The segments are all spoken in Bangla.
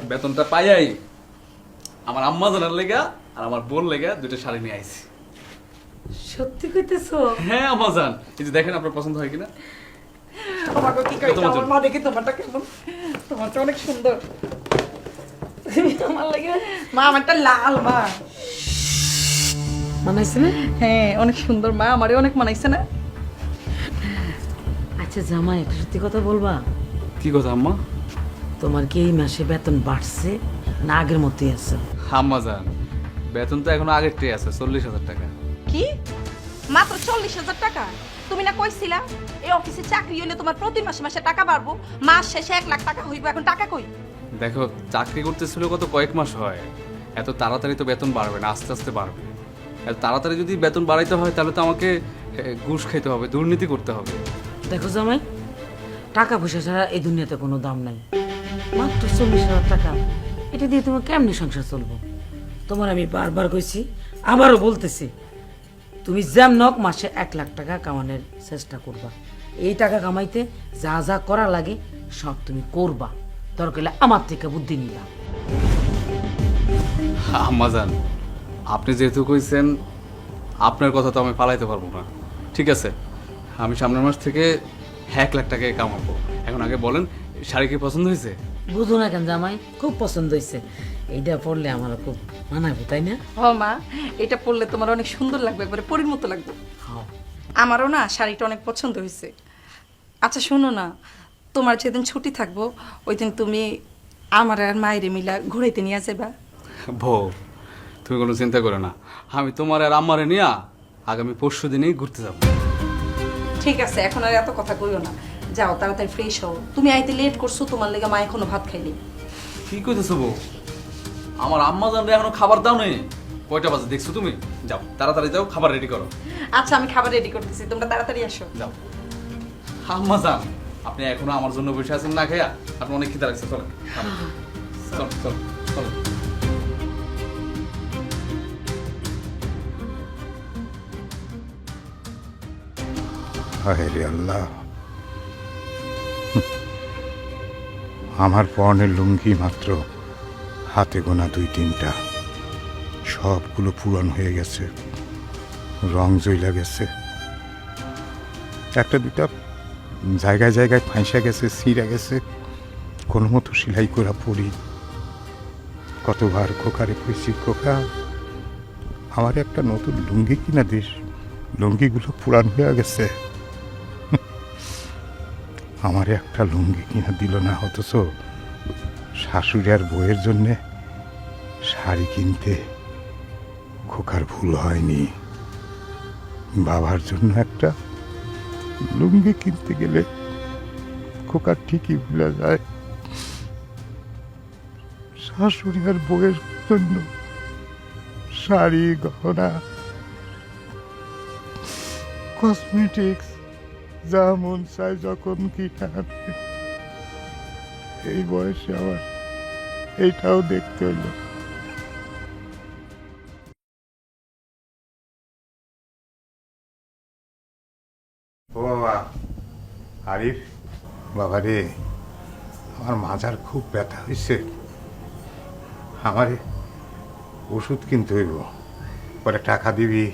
বেতনটা পাইয়াই আমার আম্মা জানার লেগা আর আমার বোন লেগা দুটো শাড়ি নিয়ে আইছি। সত্যি কইতেছো? হ্যাঁ আম্মা জান, এই যে দেখেন আপনার পছন্দ হয় কিনা। আমাকে কি কইছো? তোমার জন্য। আমার মা দেখি তোমারটা কেমন, তোমারটা অনেক সুন্দর। আমার লাগে মা, আমারটা লাল মা। মানাইছে না? হ্যাঁ অনেক সুন্দর মা, আমারে অনেক মানাইছে না? আচ্ছা জামাই, একটা সত্যি কথা বলবা? কি কথা আম্মা? তোমার কি এই মাসে বেতন বাড়ছে না আগের মতোই আছে? আম্মা জান, বেতন তো এখনো আগেরটাই আছে, 40,000 টাকা। কি মাত্র 40,000 টাকা? তুমি না কইছিলা এই অফিসে চাকরি হইলে তোমার প্রতি মাসে মাসে টাকা বাড়বো, মাস শেষে 1 লাখ টাকা হইব, এখন টাকা কই? দেখো, চাকরি করতেছিল কত কয়েক মাস হয়, এত তাড়াতাড়ি তো বেতন বাড়বে না, আস্তে আস্তে বাড়বে। এত তাড়াতাড়ি যদি বেতন বাড়াইতে হয় তাহলে তো আমাকে ঘুষ খাইতে হবে, দুর্নীতি করতে হবে। দেখো জামাই, টাকা পয়সা ছাড়া এই দুনিয়াতে কোনো দাম নাই। মাত্র 40,000 টাকা, এটা দিয়ে তোমার কেমনি সংসার চলবো? তোমার আমি বারবার কইছি, আবারও বলতেছি, তুমি যেমনক মাসে 1 লাখ টাকা কামানোর চেষ্টা করবা। এই টাকা কামাইতে যা যা করা লাগে সব তুমি করবা, দরকার হলে আমার থেকে বুদ্ধি নিবা। আম্মা জান, আপনি যেহেতু কইছেন, আপনার কথা তো আমি পালাইতে পারবো না। ঠিক আছে, আমি সামনের মাস থেকে 1 লাখ টাকায় কামাবো। এখন আগে বলেন, শাড়ি কি পছন্দ হয়েছে? বুঝো না কেন জামাই, খুব পছন্দ হয়েছে। এইটা পড়লে আমার খুব মানাবে, তাই না? হ মা, এটা পরলে তোমার অনেক সুন্দর লাগবে, একবারে পরীর মতো লাগবে। হ্যাঁ। আমারও না শাড়িটা অনেক পছন্দ হয়েছে। আচ্ছা শোনো না, তোমার যেদিন ছুটি থাকবো ওই দিন তুমি আমার আর মায়েরে মিলা ঘুরাইতে নিয়ে যাবা। বউ, তুমি কোনো চিন্তা করো না, আমি তোমার আর আম্মারে নিয়ে আগামী পরশু দিনেই ঘুরতে যাবো। ঠিক আছে, এখন আর এত কথা কইও না, যাও তাড়াতাড়ি ফ্রেশ হও। তুমি আইতে লেট করছো, তোমার লেগে মা এখনো ভাত খাইনি। কি কইতেছো বউ? আমার আম্মা জানরে এখনো খাবার দাও নেই। কয়টা বাজে দেখছো তুমি? যাও তাড়াতাড়ি যাও, খাবার রেডি করো। আচ্ছা আমি খাবার রেডি করতেছি, তোমরা তাড়াতাড়ি আসো। যাও। আম্মা জান, আপনি এখনো আমার জন্য বসে আছেন না খাইয়া? আপনি অনেক খিদা লাগছে, চলো চলো চলো চলো। হায় রে আল্লাহ, আমার পরনের লুঙ্গি মাত্র হাতে গোনা 2-3টা, সবগুলো পুরন হয়ে গেছে, রং জইলা গেছে, একটা দুটা জায়গায় জায়গায় ফাঁসা গেছে, ছিঁড়া গেছে, কোনো মতো সেলাই করা পড়ি। কতবার খোকারে কইছি, খোকা আমার একটা নতুন লুঙ্গি কিনা দিস, লুঙ্গিগুলো পুরান হয়ে গেছে। আমার একটা লুঙ্গি কিনা দিল না, অথচ শাশুড়ি আর বউয়ের জন্যে শাড়ি কিনতে খোকার ভুল হয়নি। বাবার জন্য একটা লুঙ্গি কিনতে গেলে খোকার ঠিকই ভুলে যায়। শাশুড়ি আর বউয়ের জন্য শাড়ি, গহনা, কসমেটিক্স যা মন চায় যখন কিনা আনবে। এই বয়সে আবার এইটাও দেখতে হইল। ও বাবা, আরিফ বাবা রে, আমার মাজার খুব ব্যথা হয়েছে, আমার ওষুধ কিনতে হইব, পরে টাকা দিবি।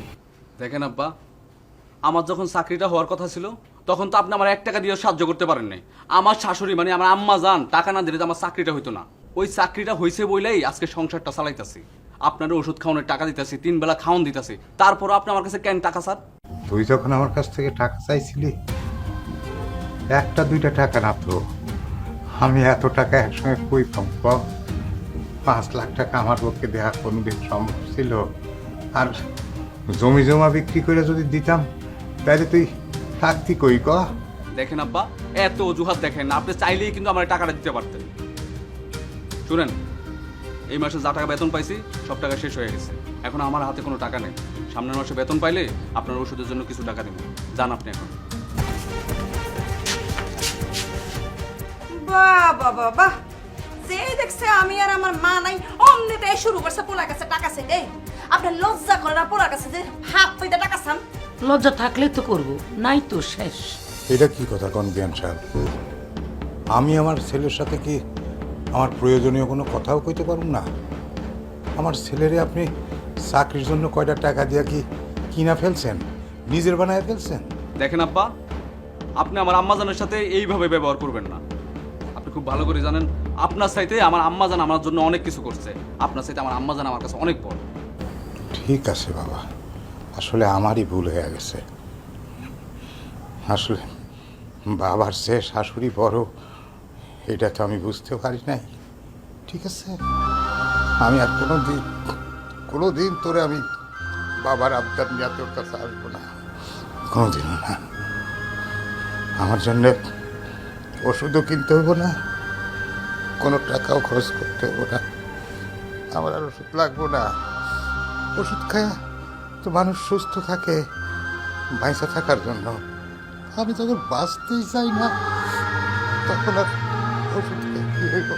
দেখেন আব্বা, আমার যখন চাকরিটা হওয়ার কথা ছিল তখন তো আপনি আমার 1 টাকা দিয়ে সাহায্য করতে পারেন নাই। আমার শাশুড়ি মানে আমার আম্মা জান টাকা না দিলে তো আমার চাকরিটা হইতো না। ওই চাকরিটা হয়েছে বইলেই আজকে সংসারটা চালাইতেছি, আপনার ওষুধ খাওয়ানোর টাকা দিতেছি, 3 বেলা খাওয়ান দিতেছি, তারপরও আপনি আমার কাছে কেন টাকা স্যার? তুই যখন আমার কাছ থেকে টাকা চাইছিলি, 1-2টা টাকা না তো, আমি এত টাকা একসঙ্গে কই পাবো? 5 লাখ টাকা আমার পক্ষে দেওয়া কোনোদিন সম্ভব ছিল? আর জমি জমা বিক্রি করে যদি দিতাম তাহলে তুই থাকতি কই ক? দেখেন আব্বা, এত অজুহাত দেখেন না, আপনি চাইলেই কিন্তু আমার টাকাটা দিতে পারতেন। শুনেন, এই মাসে যা টাকা বেতন পাইছি সব টাকা শেষ হয়ে গেছে, এখন আমার হাতে কোনো টাকা নেই। সামনের মাসে বেতন পাইলে আপনার ওষুধের জন্য কিছু টাকা দেবো, যান আপনি এখন। বাহ বাহ বাহ বাহ, যে দেখছে আমি আর আমার মা নাই অমনি দেয় শুরু করছে পোলা কাছে টাকা চাইতে। আপনার লজ্জা করে না পোলা কাছে যে হাত পেতে টাকা চান? লজ্জা থাকলে তো করবো, নাই তো শেষ। এটা কি কথা কন বিয়ান সাহেব? আমি আমার ছেলের সাথে কি আমার প্রয়োজনীয় কোনো কথাও কইতে পারুন না? আমার ছেলেরে আপনি চাকরির জন্য কয়টা টাকা দিয়ে কি কিনা ফেলছেন, নিজের বানায় ফেলছেন? দেখেন আব্বা, আপনি আমার আম্মাজানের সাথে এইভাবে ব্যবহার করবেন না। আপনি খুব ভালো করে জানেন আপনার চাইতে আমার আম্মাজান আমার জন্য অনেক কিছু করছে। আপনার চাইতে আমার আম্মাজান আমার কাছে অনেক বড়। ঠিক আছে বাবা, আসলে আমারই ভুল হয়ে গেছে। আসলে বাবার চেয়ে শাশুড়ি বড়, এটা তো আমি বুঝতে পারি নাই। ঠিক আছে, আমি আর কোনো দিন তোরে আমি বাবার আবদার নিয়ে তোর কাছে আসবো না, কোনোদিনও না। আমার জন্য ওষুধও কিনতে হবো না, কোনো টাকাও খরচ করতে হবো না। আমার আর ওষুধ লাগবো না। ওষুধ খায়া তো মানুষ সুস্থ থাকে বাইসা থাকার জন্য। আমি যখন বাঁচতেই চাই না, তখন আর ওষুধ খেয়ে কি হইব?